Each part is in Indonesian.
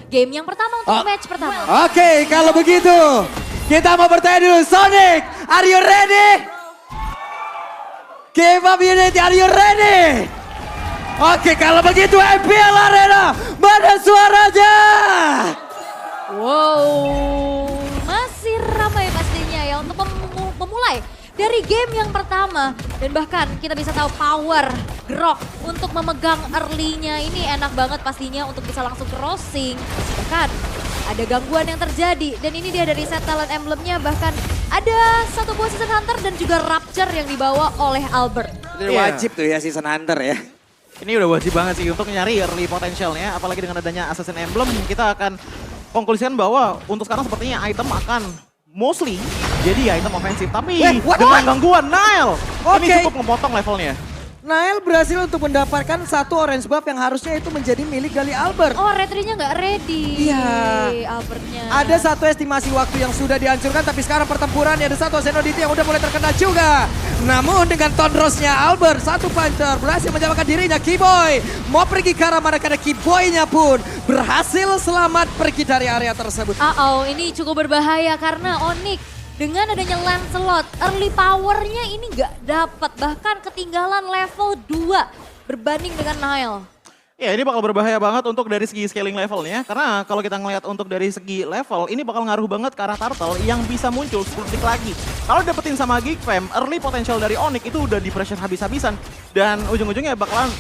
game yang pertama untuk match pertama. Oke, kalau begitu kita mau bertanya dulu. Sonic, are you ready? K-pop unit, are you ready? Oke, kalau begitu MPL Arena, mana suaranya? Wow, masih ramai pastinya ya untuk memulai dari game yang pertama. Dan bahkan kita bisa tahu power Grok untuk memegang early-nya ini enak banget pastinya untuk bisa langsung crossing. Bahkan ada gangguan yang terjadi dan ini dia dari set talent emblemnya, bahkan ada satu buah season hunter dan juga rapture yang dibawa oleh Albert. Ini wajib tuh ya season hunter ya. Ini udah wajib banget sih untuk nyari early potentialnya, apalagi dengan adanya Assassin Emblem kita akan konklusikan bahwa untuk sekarang sepertinya item akan mostly jadi item ofensif. Tapi dengan gangguan Nile, ini cukup memotong levelnya. Nael berhasil untuk mendapatkan satu orange buff yang harusnya itu menjadi milik dari Albert. Oh, retrinya nggak ready. Iya. Albertnya. Ada satu estimasi waktu yang sudah dihancurkan, tapi sekarang pertempurannya ada satu Zenoditi yang udah mulai terkena juga. Namun dengan Tondrosnya Albert, satu Panther berhasil menyelamatkan dirinya. Keyboy mau pergi ke arah mana, karena Keyboynya pun berhasil selamat pergi dari area tersebut. Ini cukup berbahaya karena Onyx dengan adanya Lancelot, early powernya ini nggak dapat, bahkan ketinggalan level 2 berbanding dengan Nile. Ya, ini bakal berbahaya banget untuk dari segi scaling levelnya, karena kalau kita ngelihat untuk dari segi level, ini bakal ngaruh banget ke arah Turtle yang bisa muncul 10 detik lagi. Kalau dapetin sama Geek Fam, early potential dari Onyx itu udah di pressure habis-habisan, dan ujung-ujungnya bakalan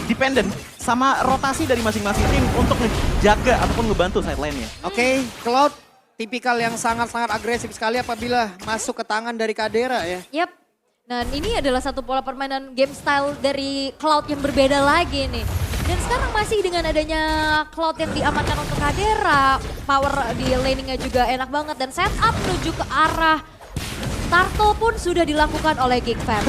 dependent sama rotasi dari masing-masing tim untuk ngejaga ataupun ngebantu side lane-nya. Oke, Cloud tipikal yang sangat-sangat agresif sekali apabila masuk ke tangan dari Kadera ya. Yap. Dan ini adalah satu pola permainan game style dari Cloud yang berbeda lagi nih. Dan sekarang masih dengan adanya Cloud yang diamankan untuk Kadera, power di laningnya juga enak banget, dan setup menuju ke arah Turtle pun sudah dilakukan oleh Geek Fam.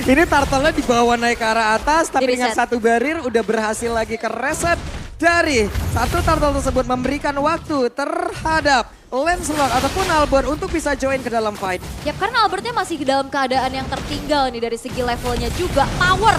Ini Turtle-nya dibawa naik ke arah atas, tapi dengan Di-reset. satu barrier udah berhasil lagi ke reset dari satu Turtle tersebut, memberikan waktu terhadap Lancelot ataupun Albert untuk bisa join ke dalam fight. Ya karena Albertnya masih dalam keadaan yang tertinggal nih dari segi levelnya juga. Power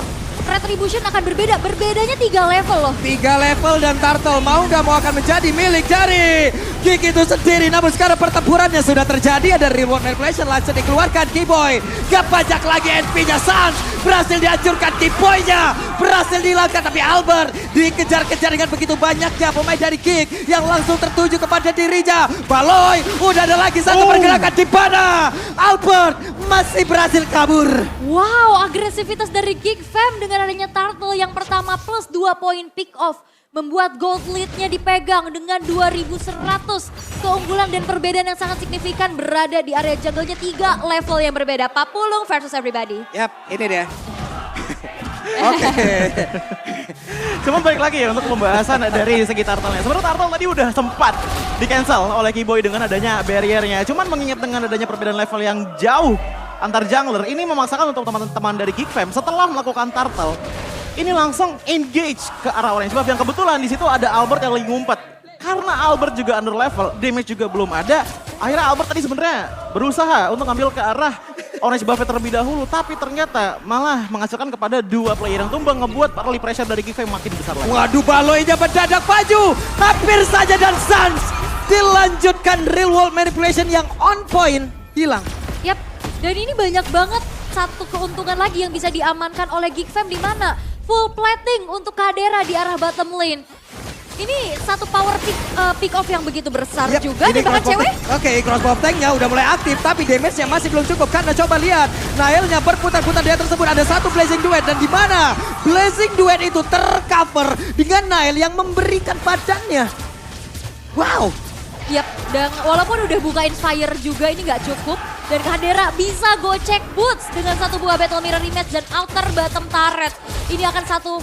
Retribution akan berbeda, berbedanya 3 level loh. 3 level dan Turtle mau nggak mau akan menjadi milik dari Geek itu sendiri. Namun sekarang pertempurannya sudah terjadi, ada reward manipulation langsung dikeluarkan. Keyboy gak pajak lagi SP-nya, Sans berhasil dihancurkan, Keyboy-nya berhasil dihilangkan, tapi Albert dikejar-kejar dengan begitu banyaknya pemain dari Geek yang langsung tertuju kepada dirinya. Baloy udah ada lagi satu pergerakan di mana Albert masih berhasil kabur. Wow, agresivitas dari Geek Fam dengan adanya Turtle yang pertama plus 2 poin pick off. Membuat gold lead-nya dipegang dengan 2100 keunggulan dan perbedaan yang sangat signifikan berada di area jungle-nya 3 level yang berbeda. Papulung versus everybody. Yap, ini dia. Oke. Cuma balik lagi ya untuk pembahasan dari segi Turtle-nya. Sebenarnya Turtle tadi udah sempat di-cancel oleh Keyboy dengan adanya barrier-nya. Cuman mengingat dengan adanya perbedaan level yang jauh antar jungler, ini memaksakan untuk teman-teman dari Geek Fam setelah melakukan Turtle, ini langsung engage ke arah orange buff yang kebetulan di situ ada Albert yang lagi ngumpet. Karena Albert juga under level, damage juga belum ada. Akhirnya Albert tadi sebenarnya berusaha untuk ngambil ke arah orange buff terlebih dahulu, tapi ternyata malah menghasilkan kepada 2 player yang tumbang, ngebuat early pressure dari Geek Fam makin besar lagi. Waduh, Baloy-nya mendadak maju, hampir saja, dan Sans dilanjutkan real world manipulation yang on point, hilang. Yap, dan ini banyak banget satu keuntungan lagi yang bisa diamankan oleh Geek Fam, di mana full plating untuk Kadera di arah bottom lane. Ini satu power pick off yang begitu besar juga, dan bahkan cewek. Oke, crossbow tanknya udah mulai aktif, tapi damage-nya masih belum cukup karena coba lihat Nailnya berputar-putar di tersebut, ada satu Blazing Duet, dan di mana Blazing Duet itu tercover dengan Nail yang memberikan badannya. Wow. Yap, dan walaupun udah buka Inspire juga ini nggak cukup. Dan Kadera bisa gocek Boots dengan satu buah Battle Mirror Rematch dan outer bottom turret. Ini akan satu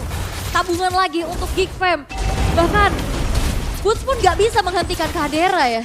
tabungan lagi untuk Geek Fam. Bahkan Boots pun nggak bisa menghentikan Kadera ya.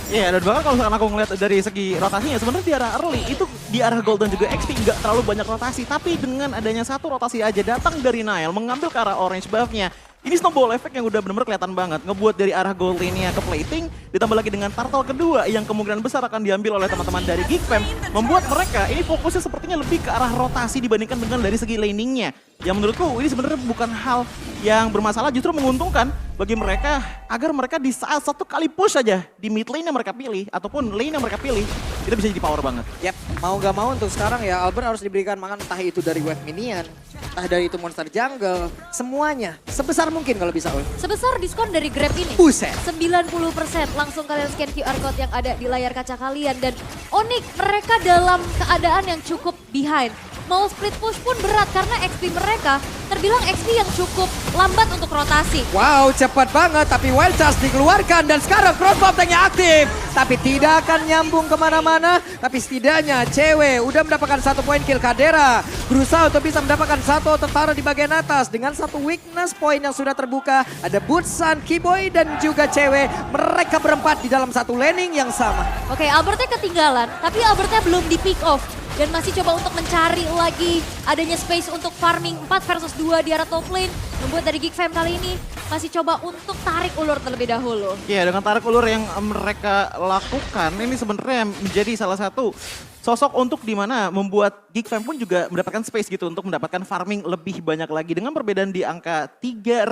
Iya, dan bahkan kalau misalkan aku ngeliat dari segi rotasinya, sebenarnya di arah early itu di arah gold dan juga XP nggak terlalu banyak rotasi. Tapi dengan adanya satu rotasi aja datang dari Nile mengambil ke arah orange buff-nya. Ini snowball effect yang udah benar-benar kelihatan banget. Ngebuat dari arah gold lane-nya ke plating, ditambah lagi dengan turtle kedua yang kemungkinan besar akan diambil oleh teman-teman dari Geek Fam. Membuat mereka ini fokusnya sepertinya lebih ke arah rotasi dibandingkan dengan dari segi laning-nya. Yang menurutku ini sebenarnya bukan hal yang bermasalah, justru menguntungkan bagi mereka agar mereka di saat satu kali push saja di mid lane yang mereka pilih ataupun lane yang mereka pilih, itu bisa jadi power banget. Yap, mau gak mau untuk sekarang ya Albert harus diberikan makan entah itu dari wave minion, entah dari itu monster jungle, semuanya sebesar mungkin kalau bisa Ul. Sebesar diskon dari Grab ini. Buset. 90%. Langsung kalian scan QR code yang ada di layar kaca kalian. Dan Onyx mereka dalam keadaan yang cukup behind. Mau split push pun berat karena XP mereka terbilang XP yang cukup lambat untuk rotasi. Wow, cepat banget tapi Wild Charge dikeluarkan dan sekarang crossbow tanknya aktif. Tapi tidak akan nyambung kemana-mana, tapi setidaknya cewek udah mendapatkan 1 poin kill. Kadera berusaha untuk bisa mendapatkan 1 tertaruh di bagian atas dengan 1 weakness point yang sudah terbuka. Ada Butsan, Kiboy dan juga cewek. Mereka berempat di dalam satu laning yang sama. Oke, Albertnya ketinggalan, tapi Albertnya belum di pick off. Dan masih coba untuk mencari lagi adanya space untuk farming 4 versus 2 di arah top lane. Membuat dari Geek Fam kali ini masih coba untuk tarik ulur terlebih dahulu. Iya, dengan tarik ulur yang mereka lakukan, ini sebenarnya menjadi salah satu sosok untuk dimana membuat Geek Fam pun juga mendapatkan space gitu untuk mendapatkan farming lebih banyak lagi. Dengan perbedaan di angka 3.000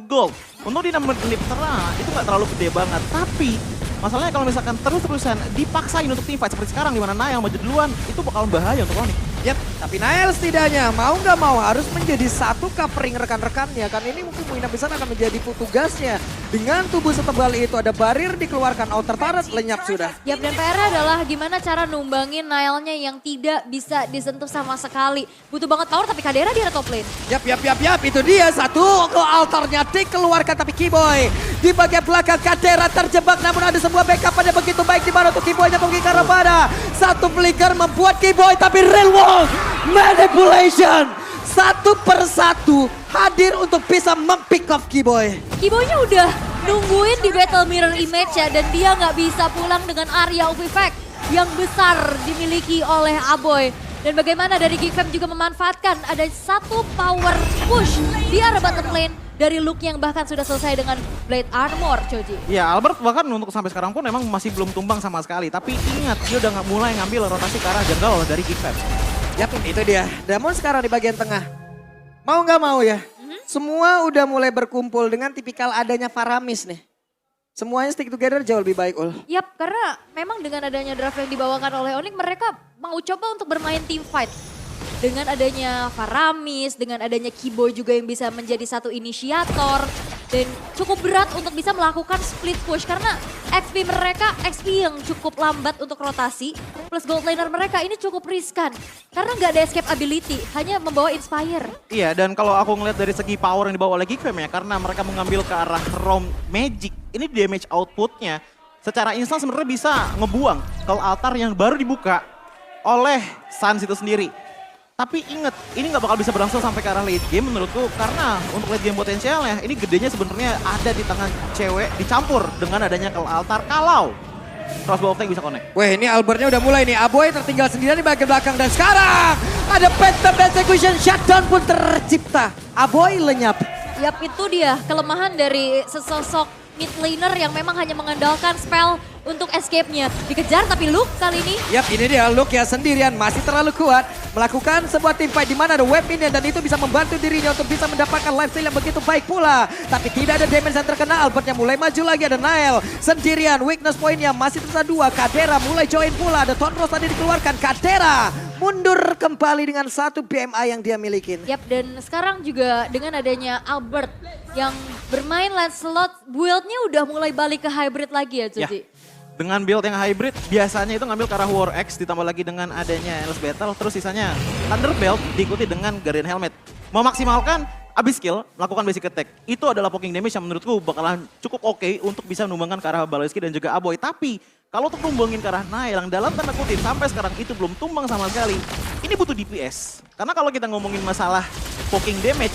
gold. Untuk di 6 menit serang itu nggak terlalu gede banget. Tapi masalahnya kalau misalkan terus-terusan dipaksain untuk teamfight seperti sekarang di mana Nael maju duluan, itu bakal bahaya untuk Onyx. Yap, tapi Nael setidaknya mau nggak mau harus menjadi satu covering rekan-rekannya. Karena ini mungkin Muina Besar akan menjadi tugasnya. Dengan tubuh setebal itu ada barir dikeluarkan, outer turret lenyap sudah. Yap, dan PR adalah gimana cara numbangin Nailnya yang tidak bisa disentuh sama sekali. Butuh banget power tapi Kadera di arah top lane. Yap, itu dia satu ke altarnya dikeluarkan tapi Kiboy di bagian belakang Kadera terjebak namun ada sebuah backup pada begitu baik di mana untuk Kiboynya pergi ke arah pada. Satu flicker membuat Kiboy tapi real world manipulation. Satu persatu hadir untuk bisa mempick off Kiboy. Kiboynya udah nungguin di battle mirror image ya dan dia nggak bisa pulang dengan area of effect yang besar dimiliki oleh Aboy. Dan bagaimana dari Geek Fam juga memanfaatkan ada satu power push di arah bottom lane dari Luke yang bahkan sudah selesai dengan Blade Armor, Choji. Ya, Albert bahkan untuk sampai sekarang pun memang masih belum tumbang sama sekali. Tapi ingat, dia udah mulai ngambil rotasi ke arah jungle dari Geek Fam. Yap, itu dia. Damon sekarang di bagian tengah. Mau nggak mau ya, semua udah mulai berkumpul dengan tipikal adanya Faramis nih. Semuanya stick together jauh lebih baik, Ul. Yap, karena memang dengan adanya draft yang dibawakan oleh Onyx, mereka mau coba untuk bermain team fight. Dengan adanya Faramis, dengan adanya Kiboy juga yang bisa menjadi satu inisiator. Dan cukup berat untuk bisa melakukan split push karena XP mereka, XP yang cukup lambat untuk rotasi. Plus gold laner mereka ini cukup riskan. Karena nggak ada escape ability, hanya membawa inspire. Iya, dan kalau aku ngeliat dari segi power yang dibawa oleh Geek Fam ya, karena mereka mengambil ke arah Realm Magic, ini damage outputnya secara instan sebenarnya bisa ngebuang ke altar yang baru dibuka oleh Suns itu sendiri. Tapi inget, ini nggak bakal bisa berlangsung sampai ke arah late game menurutku. Karena untuk late game potensialnya, ini gedenya sebenarnya ada di tangan cewek dicampur dengan adanya ke altar kalau crossbow tank bisa connect. Wah, ini Albertnya udah mulai nih. Aboy tertinggal sendirian di bagian belakang dan sekarang ada phantom execution shutdown pun tercipta. Aboy lenyap. Yap, itu dia kelemahan dari sesosok mid laner yang memang hanya mengandalkan spell untuk escape-nya. Dikejar tapi Luke kali ini. Yap, ini dia Luke ya sendirian masih terlalu kuat. Melakukan sebuah team fight di mana ada web minion dan itu bisa membantu dirinya untuk bisa mendapatkan lifesteal yang begitu baik pula. Tapi tidak ada damage yang terkena. Albertnya mulai maju lagi, ada Nael sendirian. Weakness point-nya masih tersisa 2. Kadera mulai join pula. Ada Thornrose tadi dikeluarkan. Kadera mundur kembali dengan 1 BMI yang dia milikin. Yap, dan sekarang juga dengan adanya Albert yang bermain Lancelot, build-nya udah mulai balik ke hybrid lagi ya, Cuci. Ya. Dengan build yang hybrid, biasanya itu ngambil ke arah War X, ditambah lagi dengan adanya Endless Battle, terus sisanya Thunder Belt diikuti dengan Guardian Helmet. Memaksimalkan abis skill, melakukan basic attack. Itu adalah poking damage yang menurutku bakalan cukup oke untuk bisa menumbangkan ke arah Baloyski dan juga Aboy. Tapi kalau untuk numbangin ke arah Nail yang dalam tanda kutip sampai sekarang itu belum tumbang sama sekali, ini butuh DPS. Karena kalau kita ngomongin masalah poking damage,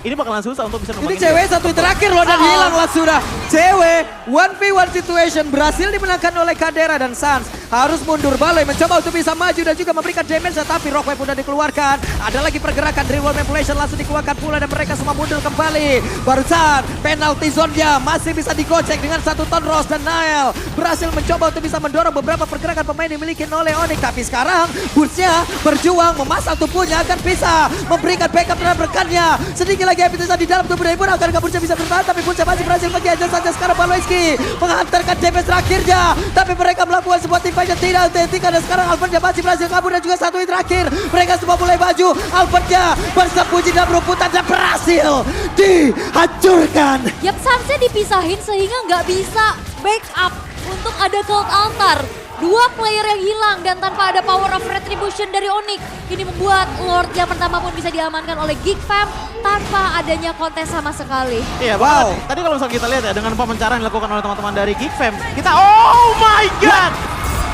ini bakalan susah untuk bisa numbangin. Ini cewek satu terakhir loh dan hilang lah sudah. Cewek 1v1 situation berhasil dimenangkan oleh Kadera dan Suns. harus mundur. Baloi mencoba untuk bisa maju dan juga memberikan damage, tapi Rockwave udah dikeluarkan. Ada lagi pergerakan dari World Manipulation langsung dikeluarkan pula dan mereka semua mundur kembali. Barusan penalty zone-nya masih bisa digocek dengan satu ton Ross dan Nael berhasil mencoba untuk bisa mendorong beberapa pergerakan pemain dimiliki oleh Onyx. Tapi sekarang Boots-nya berjuang memasang tubuhnya agar bisa memberikan backup terhadap rekannya. Sedikit lagi Epitesa di dalam tubuh dari pun agar Boots-nya bisa bertahan, tapi Boots-nya masih berhasil pergi aja saja. Sekarang Baloyski menghantarkan damage terakhirnya, tapi mereka melakukan sebuah teamfight yang tidak autentik. Dan sekarang Albertnya masih berhasil kabur dan juga satu hit terakhir. Mereka semua mulai maju. Albertnya bersembunyi dalam rumputan dan berhasil dihancurkan. Yap, Sunsnya dipisahin sehingga nggak bisa backup untuk ada Cold Altar. Dua player yang hilang dan tanpa ada power of retribution dari Onyx. Ini membuat Lord yang pertama pun bisa diamankan oleh Geek Fam tanpa adanya kontes sama sekali. Iya, wow. Tadi kalau misalnya kita lihat ya dengan pemencaran yang dilakukan oleh teman-teman dari Geek Fam, kita oh my god.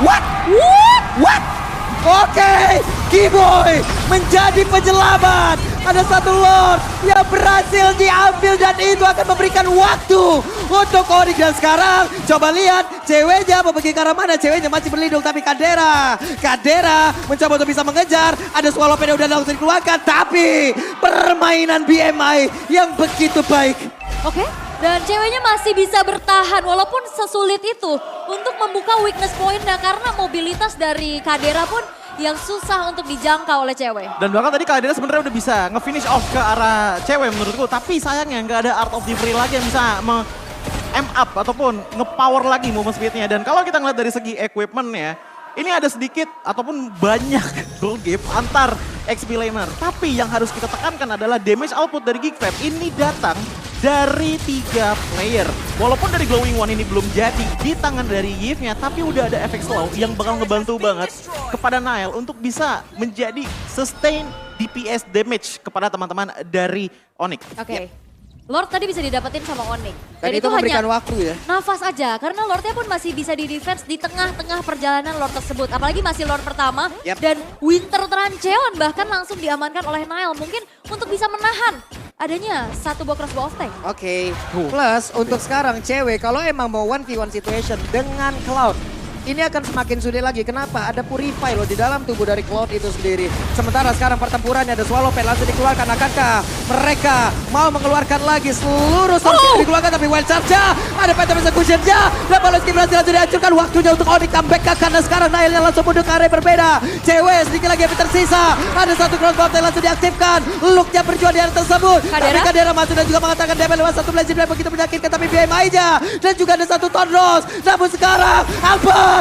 What? Oke, Keyboy menjadi penyelamat. Ada satu Lord yang berhasil diambil dan itu akan memberikan waktu untuk Onyx. Dan sekarang coba lihat ceweknya mau pergi ke arah mana. Ceweknya masih berlindung tapi Kadera mencoba untuk bisa mengejar. Ada Swallowpen yang udah langsung dikeluarkan, tapi permainan BMI yang begitu baik. Oke, dan ceweknya masih bisa bertahan walaupun sesulit itu untuk membuka weakness point-nya karena mobilitas dari Kadera pun yang susah untuk dijangkau oleh cewek. Dan bahkan tadi Kadera sebenarnya udah bisa nge-finish off ke arah cewek menurutku, tapi sayangnya nggak ada Art of Delivery lagi yang bisa M-up ataupun nge-power lagi movement speed-nya. Dan kalau kita ngeliat dari segi equipment-nya, ini ada sedikit ataupun banyak goal gap antar XP laner. Tapi yang harus kita tekankan adalah damage output dari Geek Fam ini datang dari 3 player. Walaupun dari Glowing One ini belum jadi di tangan dari Yves-nya, tapi udah ada efek slow yang bakal ngebantu banget kepada Nael untuk bisa menjadi sustain DPS damage kepada teman-teman dari Onyx. Oke. Lord tadi bisa didapetin sama Onyx. Dan itu memberikan waktu ya. Nafas aja, karena Lordnya pun masih bisa di defense di tengah-tengah perjalanan Lord tersebut. Apalagi masih Lord pertama dan Winter Trancheon bahkan langsung diamankan oleh Nael. Mungkin untuk bisa menahan adanya satu box crossbow off tank. Oke. Plus untuk sekarang cewek kalau emang mau 1v1 situation dengan Cloud, ini akan semakin sulit lagi. Kenapa? Ada Purify loh di dalam tubuh dari Cloud itu sendiri. Sementara sekarang pertempurannya ada Swallowpen langsung dikeluarkan. Akankah mereka mau mengeluarkan lagi seluruh source yang dikeluarkan? Tapi Wild Charge-nya, ada Phantom Execution-nya. Dan Baloyski berhasil langsung dihancurkan. Waktunya untuk Onyx comeback karena sekarang Nailnya langsung mundur ke area berbeda. Cewek sedikit lagi yang tersisa. Ada satu crossbow yang langsung diaktifkan. Look-nya berjuang di area tersebut. Tapi Kadera masuk dan juga mengatakan damage lewat satu blazing blade begitu menyakitkan. Tapi BMI-nya dan juga ada satu ton Ross. Namun sekarang Albert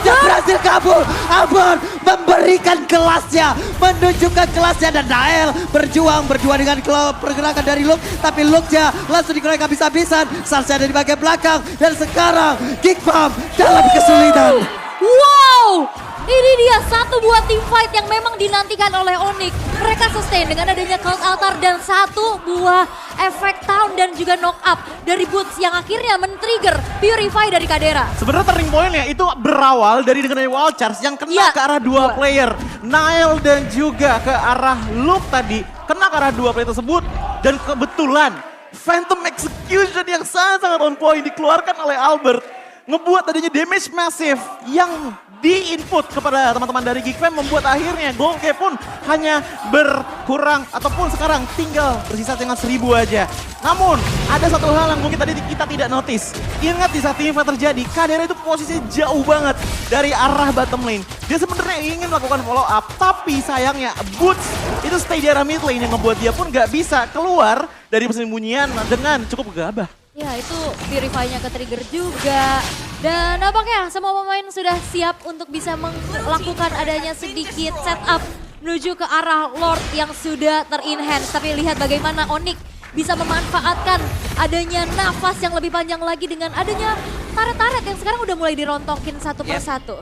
yang berhasil kabur. Albert memberikan kelasnya, menunjukkan kelasnya, dan Nael berjuang berdua dengan pergerakan dari Luke, tapi Luke-nya langsung dikeluarkan habis-habisan. Salsa ada di bagian belakang dan sekarang Geek Fam dalam kesulitan. Wow! Ini dia satu buah team fight yang memang dinantikan oleh Onyx. Mereka sustain dengan adanya Cold Altar dan satu buah efek Town dan juga knock up dari Boots yang akhirnya men-trigger Purify dari Kadera. Sebenarnya turning point-nya itu berawal dari dengan Wild Charge yang kena ke arah dua player. Nael dan juga ke arah Luke tadi kena ke arah dua player tersebut. Dan kebetulan Phantom Execution yang sangat-sangat on point dikeluarkan oleh Albert. Ngebuat adanya damage massive yang di-input kepada teman-teman dari Geek Fam membuat akhirnya goal gap pun hanya berkurang ataupun sekarang tinggal bersisa tinggal 1000 aja. Namun ada satu hal yang mungkin tadi kita tidak notice. Ingat di saat teamfight terjadi, Kadera itu posisinya jauh banget dari arah bottom lane. Dia sebenarnya ingin melakukan follow up, tapi sayangnya Boots itu stay di arah mid lane yang membuat dia pun gak bisa keluar dari persembunyian dengan cukup gegabah. Ya itu Purify-nya ke-trigger juga. Dan nampaknya semua pemain sudah siap untuk bisa melakukan adanya sedikit setup menuju ke arah Lord yang sudah ter-enhance. Tapi lihat bagaimana Onyx bisa memanfaatkan adanya nafas yang lebih panjang lagi dengan adanya taret-taret yang sekarang udah mulai dirontokin satu persatu.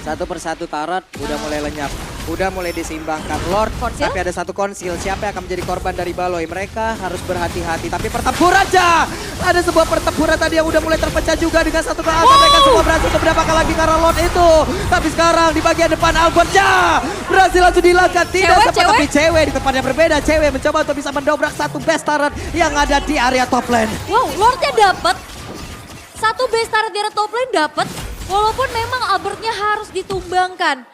Satu persatu taret udah mulai lenyap. Udah mulai diseimbangkan Lord, Konsil? tapi ada satu konsil. Siapa yang akan menjadi korban dari Baloi? Mereka harus berhati-hati. Tapi pertempuran aja. Ada sebuah pertempuran tadi yang udah mulai terpecah juga dengan satu keangkat. Mereka semua berhasil untuk mendapatkan lagi karena Lord itu. Tapi sekarang di bagian depan Albertnya berhasil langsung dilakukan. Tidak seperti cewek di tempat yang berbeda. Cewek mencoba untuk bisa mendobrak satu base turret yang ada di area top lane. Wow, Lordnya dapat. Satu base turret di area top lane dapat. Walaupun memang Albertnya harus ditumbangkan.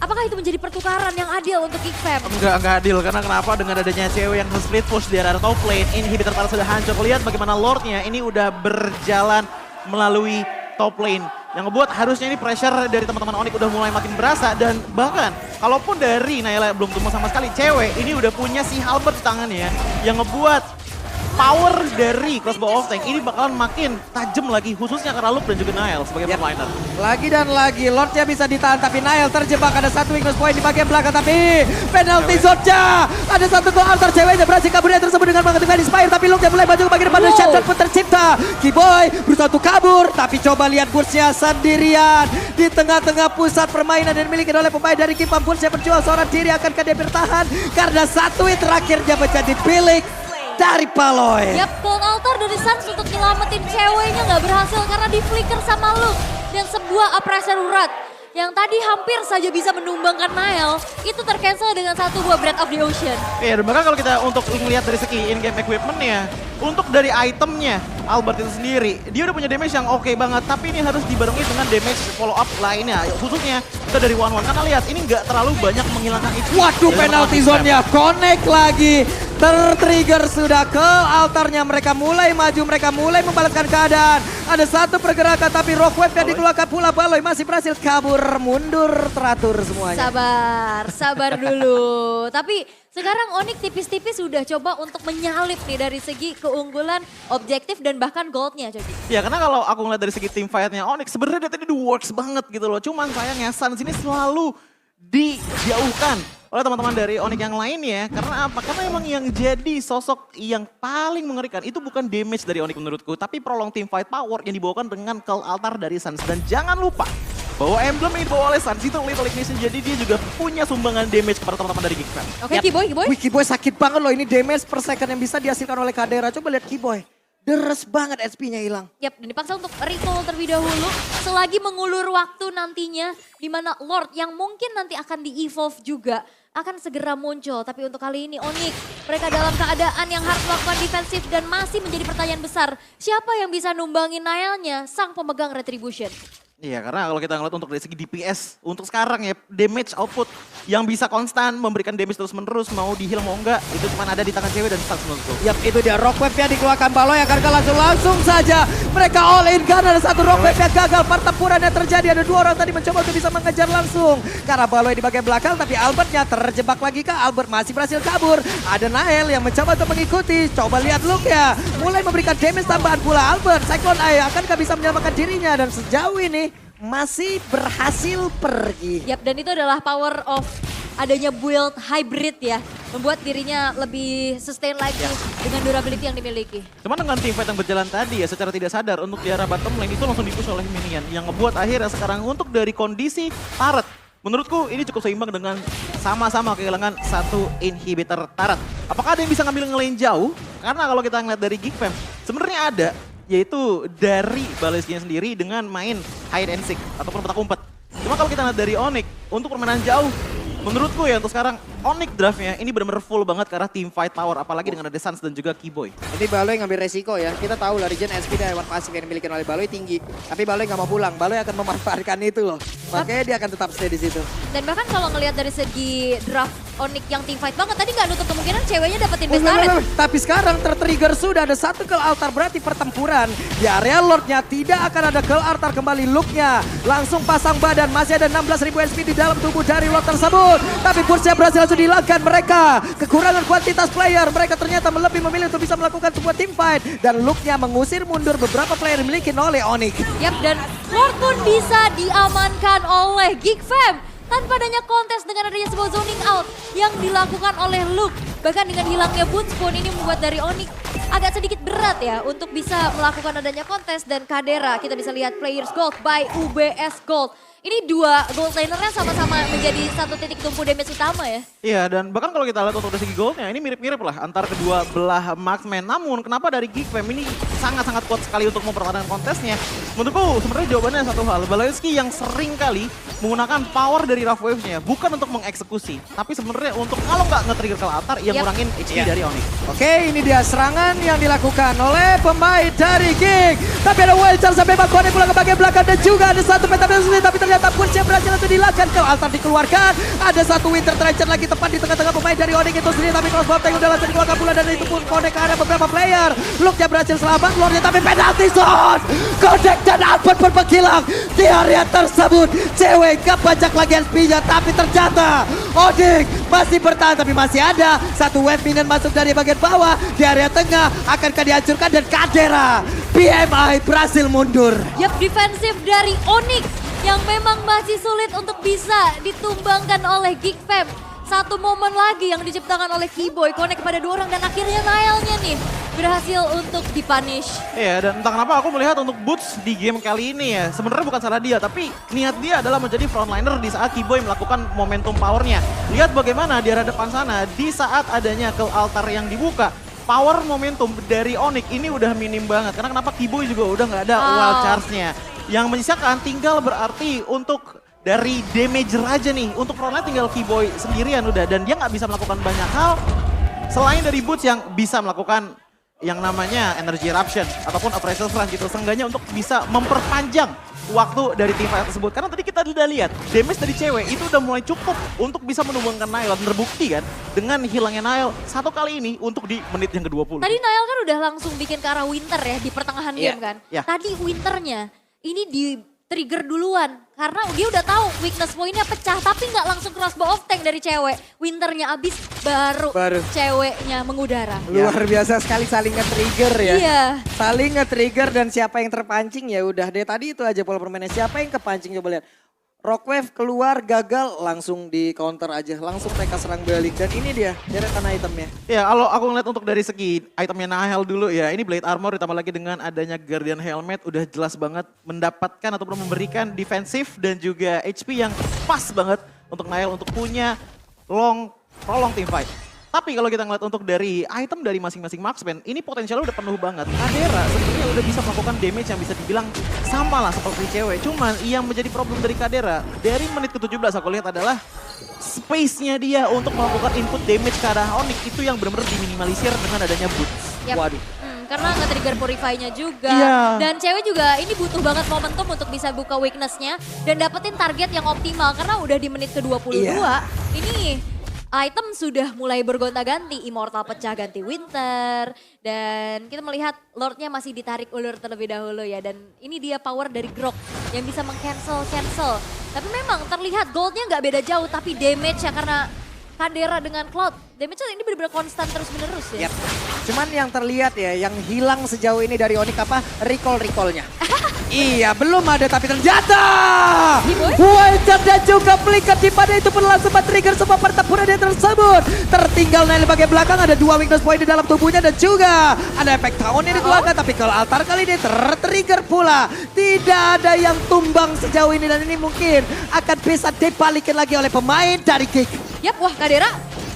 Apakah itu menjadi pertukaran yang adil untuk Geek Fam? Enggak adil, karena kenapa dengan adanya cewek yang split push di area top lane, inhibitor Taras sudah hancur. Lihat bagaimana Lordnya ini udah berjalan melalui top lane. Yang ngebuat harusnya ini pressure dari teman-teman Onyx udah mulai makin berasa. Dan bahkan, kalaupun dari Naila belum tumbuh sama sekali, cewek ini udah punya si Halberd di tangannya. Yang ngebuat power dari crossbow of tank ini bakalan makin tajam lagi, khususnya karena Luke dan juga Nail sebagai liner. Lagi dan lagi, Lordnya bisa ditahan tapi Nail terjebak. Ada satu weakness point di bagian belakang tapi penalty zone-nya. Ada satu gol altar ceweknya berhasil kabur tersebut dengan mengetuk Inspire. Tapi Luke mulai maju ke bagian depan dan shotgun pun tercipta. Kiboy berusaha untuk kabur tapi coba lihat Bursia sendirian di tengah-tengah pusat permainan dan dimiliki oleh pemain dari Kipam. Bursia berjuang seorang diri, akankah dia bertahan? Karena satu hit terakhirnya menjadi milik dari Paloy. Yap, Cold Altar dari Suns untuk nyelamatin ceweknya nggak berhasil karena di flicker sama Luke. Dan sebuah pressure urat yang tadi hampir saja bisa menumbangkan Nail, itu tercancel dengan satu buah Breath of the Ocean. Iya, dan bahkan kalau kita untuk melihat dari segi in-game equipment-nya, untuk dari itemnya Albert itu sendiri, dia udah punya damage yang oke banget, tapi ini harus dibarengi dengan damage follow up lainnya, khususnya kita dari one-one. Karena lihat, ini nggak terlalu banyak menghilangkan HP. Waduh, penalty zone-nya connect lagi. Tertrigger sudah ke altarnya, mereka mulai maju, mereka mulai membalaskan keadaan. Ada satu pergerakan tapi rock wave yang dikeluarkan pula. Baloy masih berhasil kabur, mundur teratur semuanya. Sabar dulu. Tapi sekarang Onyx tipis-tipis sudah coba untuk menyalip nih dari segi keunggulan, objektif dan bahkan goldnya. Ya karena kalau aku ngeliat dari segi team fight-nya Onyx, sebenarnya dia tadi works banget gitu loh. Cuman sayangnya Suns ini selalu dijauhkan oleh teman-teman dari Onyx yang lainnya. Karena apa? Karena emang yang jadi sosok yang paling mengerikan itu bukan damage dari Onyx menurutku, tapi prolong team fight power yang dibawakan dengan Call Altar dari Suns. Dan jangan lupa bahwa emblem yang dibawa oleh Suns itu Little Ignition, jadi dia juga punya sumbangan damage kepada teman-teman dari Geek Fam. Oke, Kiboy. Wih, Kiboy sakit banget loh, ini damage per second yang bisa dihasilkan oleh Kadera. Coba lihat Kiboy, deres banget SP-nya hilang. Yap, dan dipaksa untuk recall terlebih dahulu. Selagi mengulur waktu nantinya, di mana Lord yang mungkin nanti akan di-evolve juga akan segera muncul. Tapi untuk kali ini Onyx, mereka dalam keadaan yang harus melakukan defensif dan masih menjadi pertanyaan besar. Siapa yang bisa numbangin Nailnya, sang pemegang Retribution? Iya, karena kalau kita ngeliat untuk dari segi DPS, untuk sekarang ya damage output yang bisa konstan memberikan damage terus menerus, mau di heal mau enggak, itu cuma ada di tangan cewek dan Suns menurutku. Yap, itu dia rock wave yang dikeluarkan Baloy, akankah langsung saja mereka all in karena ada satu rock wave yang gagal. Pertempuran yang terjadi, ada dua orang tadi mencoba untuk bisa mengejar langsung. Karena Baloy di bagian belakang, tapi Albertnya terjebak lagi kah? Albert masih berhasil kabur. Ada Nael yang mencoba untuk mengikuti. Coba lihat Luke ya, mulai memberikan damage tambahan pula Albert. Cyclone Eye akankah bisa menyelamatkan dirinya dan sejauh ini masih berhasil pergi. Yap, dan itu adalah power of adanya build hybrid ya. Membuat dirinya lebih sustain lagi dengan durability yang dimiliki. Cuman dengan team fight yang berjalan tadi ya, secara tidak sadar untuk di arah bottom lane itu langsung dipush oleh minion. Yang ngebuat akhirnya sekarang untuk dari kondisi turret, menurutku ini cukup seimbang dengan sama-sama kehilangan satu inhibitor turret. Apakah ada yang bisa ngambil nge-lane jauh? Karena kalau kita ngeliat dari Geek Fam, sebenarnya ada, yaitu dari Baleskinya sendiri dengan main hide and seek ataupun petak umpet. Cuma kalau kita lihat dari Onyx, untuk permainan jauh, menurutku ya untuk sekarang Onyx draftnya ini benar-benar full banget ke arah team fight power, apalagi dengan ada Suns dan juga Kiboy. Ini Baloy ngambil resiko ya, kita tahu lah regen SP dan hewan pasif yang dimiliki oleh Baloy tinggi. Tapi Baloy nggak mau pulang, Baloy akan memanfaatkan itu loh. Makanya dia akan tetap stay di situ. Dan bahkan kalau ngelihat dari segi draft Onyx yang team fight banget, tadi nggak nutup kemungkinan ceweknya dapetin best turret. Tapi sekarang tertrigger sudah ada satu kill altar, berarti pertempuran di area Lordnya tidak akan ada kill altar kembali. Look-nya langsung pasang badan, masih ada 16.000 SP di dalam tubuh dari Lord tersebut. Tapi Bursia berhasil langsung dihilangkan. Mereka kekurangan kuantitas player, mereka ternyata lebih memilih untuk bisa melakukan sebuah team fight. Dan Look-nya mengusir mundur beberapa player yang dimiliki oleh Onyx. Yap, dan Lord pun bisa diamankan oleh Geek Fam. Tanpa adanya kontes dengan adanya sebuah zoning out yang dilakukan oleh Luke. Bahkan dengan hilangnya Boonspoon ini membuat dari Onyx agak sedikit berat ya untuk bisa melakukan adanya kontes. Dan Kadera kita bisa lihat players gold by UBS Gold. Ini dua gold lanernya sama-sama menjadi satu titik tumpu damage utama ya. Iya, dan bahkan kalau kita lihat untuk dari segi goldnya ini mirip-mirip lah antar kedua belah marksman. Namun kenapa dari Geek Fam ini sangat-sangat kuat sekali untuk mempertahankan kontesnya? Menurutku sebenarnya jawabannya satu hal. Baleski yang sering kali menggunakan power dari Rough Wave-nya bukan untuk mengeksekusi, tapi sebenarnya untuk kalau nggak nge-trigger ke altar, yang ngurangin HP dari Onyx. Oke, ini dia serangan yang dilakukan oleh pemain dari King. Tapi ada Welcher sampai Connect pulang ke bagian belakang dan juga ada satu pentagon sendiri. Tapi ternyata push-nya berhasil untuk dilakukan. Ke altar dikeluarkan. Ada satu Winter Treasure lagi tepat di tengah-tengah pemain dari Onyx itu sendiri. Tapi crossbow tank udah langsung dikeluarkan pula dan itu pun Connect ada beberapa player. Luke-nya berhasil selamat, Lord-nya tapi penalti zone. Connect dan Albert pun menghilang di area tersebut. Cewek kebajak lagi SP-nya tapi ternyata Onyx masih bertahan tapi masih ada satu wave minion masuk dari bagian bawah di area tengah. Akankah dihancurkan dan Kadera PMI berhasil mundur. Yap, defensif dari Onyx yang memang masih sulit untuk bisa ditumbangkan oleh Geekfam. Satu momen lagi yang diciptakan oleh Keyboy, connect kepada 2 orang dan akhirnya Nailnya nih berhasil untuk dipunish. Iya, dan entah kenapa aku melihat untuk Boots di game kali ini ya, sebenarnya bukan salah dia, tapi niat dia adalah menjadi frontliner di saat Keyboy melakukan momentum powernya. Lihat bagaimana di arah depan sana, di saat adanya ke altar yang dibuka, power momentum dari Onyx ini udah minim banget. Karena kenapa Keyboy juga udah nggak ada wild charge-nya. Yang menyisakan tinggal berarti untuk dari damager aja nih. Untuk frontline tinggal Keyboy sendirian udah. Dan dia nggak bisa melakukan banyak hal selain dari Boots yang bisa melakukan yang namanya energy eruption ataupun appraisal rush gitu. Seenggaknya untuk bisa memperpanjang waktu dari tim fight tersebut. Karena tadi kita udah lihat damage dari cewek itu udah mulai cukup untuk bisa menumbangkan Nail. Dan terbukti kan dengan hilangnya Nail satu kali ini untuk di menit yang ke-20. Tadi Nail kan udah langsung bikin ke arah Winter ya di pertengahan game kan. Yeah. Tadi Winternya ini di trigger duluan karena dia udah tahu weakness point-nya pecah tapi nggak langsung crossbow of tank dari cewek. Winternya abis baru ceweknya mengudara. Luar biasa sekali saling nge-trigger ya. Iya. Saling nge-trigger dan siapa yang terpancing ya udah deh tadi itu aja pola permainnya. Siapa yang kepancing coba lihat. Rockwave keluar gagal langsung di counter aja. Langsung mereka serang balik dan ini dia deretan itemnya. Ya kalau aku ngeliat untuk dari segi itemnya Nahel dulu ya. Ini Blade Armor ditambah lagi dengan adanya Guardian Helmet. Udah jelas banget mendapatkan ataupun memberikan defensif dan juga HP yang pas banget untuk Nahel untuk punya prolong team fight. Tapi kalau kita ngeliat untuk dari item dari masing-masing marksman, ini potensialnya udah penuh banget. Kadera sebenarnya udah bisa melakukan damage yang bisa dibilang sama lah seperti cewek. Cuman yang menjadi problem dari Kadera, dari menit ke-17 aku lihat adalah space-nya dia untuk melakukan input damage ke arah Onyx itu yang benar-benar diminimalisir dengan adanya boots. Yap. Waduh. Karena nge-trigger Purify-nya juga. Iya. Dan cewek juga ini butuh banget momentum untuk bisa buka weakness-nya dan dapetin target yang optimal. Karena udah di menit ke-22, ini item sudah mulai bergonta-ganti, Immortal pecah ganti Winter. Dan kita melihat Lord-nya masih ditarik ulur terlebih dahulu ya. Dan ini dia power dari Grok yang bisa meng-cancel. Tapi memang terlihat goldnya nggak beda jauh, tapi damage ya karena Kadera dengan Cloud. Damage-nya ini benar-benar konstan terus-menerus ya. Yep. Cuman yang terlihat ya, yang hilang sejauh ini dari Onyx apa? Recall-recallnya. Iya, belum ada tapi ternyata Welcher dan juga Flicker di pada itu pun langsung trigger semua pertempuran dia tersebut. Tertinggal Nail bagian belakang, ada 2 weakness point di dalam tubuhnya dan juga ada efek tahun yang dikeluarkan. Tapi kalau altar kali ini tertrigger pula. Tidak ada yang tumbang sejauh ini dan ini mungkin akan bisa dibalikin lagi oleh pemain dari Kick. Yap, wah Kadera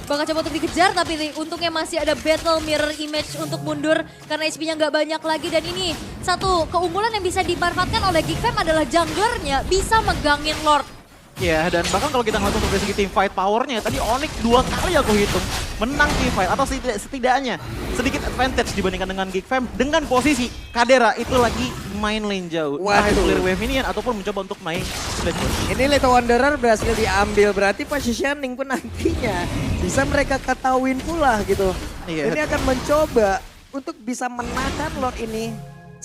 bakal coba untuk dikejar tapi untungnya masih ada battle mirror image untuk mundur karena HP-nya nggak banyak lagi dan ini satu keunggulan yang bisa dimanfaatkan oleh Geekfam adalah junglernya bisa megangin Lord. Ya, dan bahkan kalau kita ngeliat untuk dari segi team fight powernya, tadi Onyx 2 kali aku hitung menang team fight atau setidaknya sedikit advantage dibandingkan dengan Geekfam dengan posisi Kadera itu lagi main lane jauh. Entah itu clear wave ini ataupun mencoba untuk main split push. Ini Little Wanderer berhasil diambil, berarti positioning pun nantinya bisa mereka ketahuin pula gitu. Iya. Ini akan mencoba untuk bisa menahan Lord ini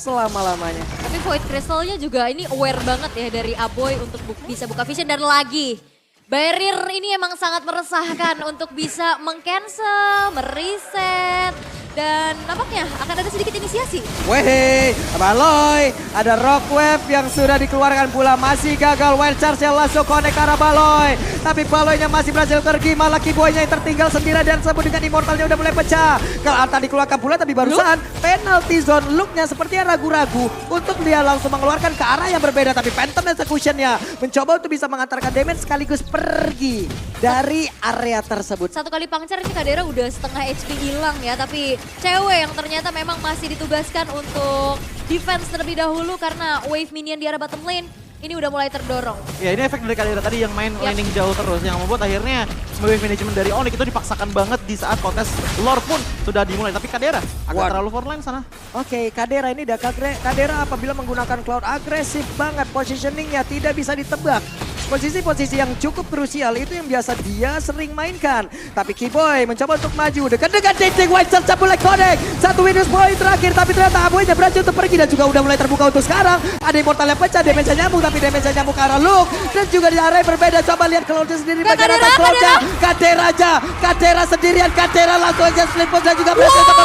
selama-lamanya. Tapi Void Crystal-nya juga ini aware banget ya dari Aboy untuk bisa buka vision dan lagi. Barrier ini emang sangat meresahkan untuk bisa meng-cancel, mereset. Dan nampaknya akan ada sedikit inisiasi. Weh, Baloy, ada Rockwave yang sudah dikeluarkan pula. Masih gagal Wild Charge yang langsung connect ke arah Baloy. Tapi Baloynya masih berhasil pergi, malah Keyboy-nya yang tertinggal sendirian dan sebut dengan Immortalnya udah mulai pecah. Kalau Arta dikeluarkan pula tapi barusan penalty zone look-nya sepertinya ragu-ragu untuk dia langsung mengeluarkan ke arah yang berbeda. Tapi Phantom Execution-nya mencoba untuk bisa mengantarkan damage sekaligus pergi dari area tersebut. Satu kali puncture ini Kadera udah setengah HP hilang ya, tapi cewek yang ternyata memang masih ditugaskan untuk defense terlebih dahulu karena wave minion di arah bottom lane ini udah mulai terdorong. Ya ini efek dari Kadera tadi yang main landing jauh terus. Yang membuat akhirnya wave management dari Onyx itu dipaksakan banget di saat kontes lore pun sudah dimulai. Tapi Kadera agak terlalu forlane sana. Oke, Kadera ini Kadera apabila menggunakan Cloud agresif banget, positioningnya tidak bisa ditebak. Posisi-posisi yang cukup krusial itu yang biasa dia sering mainkan. Tapi Keyboy mencoba untuk maju dekat-dekat Dinding White Search mulai connect. Satu Windows point terakhir tapi ternyata Abuenya berhasil untuk pergi dan juga udah mulai terbuka untuk sekarang. Ada Immortal yang pecah, damage nyambung tapi damage nyambung ke arah Luke. Dan juga di area yang berbeda, coba lihat Cloud sendiri bagian atas Cloud-nya. Kadera sendirian, Kadera langsung aja split push dan juga berhasil untuk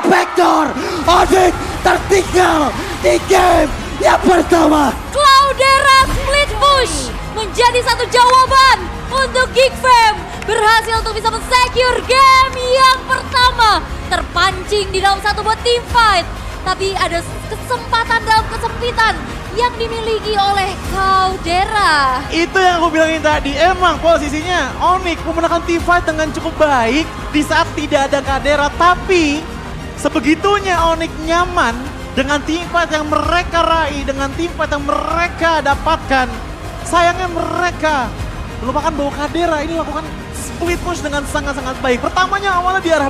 backdoor. Onyx tertinggal di game yang pertama. Cloudera split push menjadi satu jawaban untuk Geek Fam. Berhasil untuk bisa men-secure game yang pertama. Terpancing di dalam satu buat team fight. Tapi ada kesempatan dalam kesempitan yang dimiliki oleh Cloudera. Itu yang aku bilangin tadi. Emang posisinya Onyx memenangkan team fight dengan cukup baik di saat tidak ada Kadera. Tapi sebegitunya Onyx nyaman dengan team fight yang mereka raih, dengan team fight yang mereka dapatkan. Sayangnya mereka melupakan bahwa Kadera ini lakukan split push dengan sangat-sangat baik. Pertamanya awalnya di arah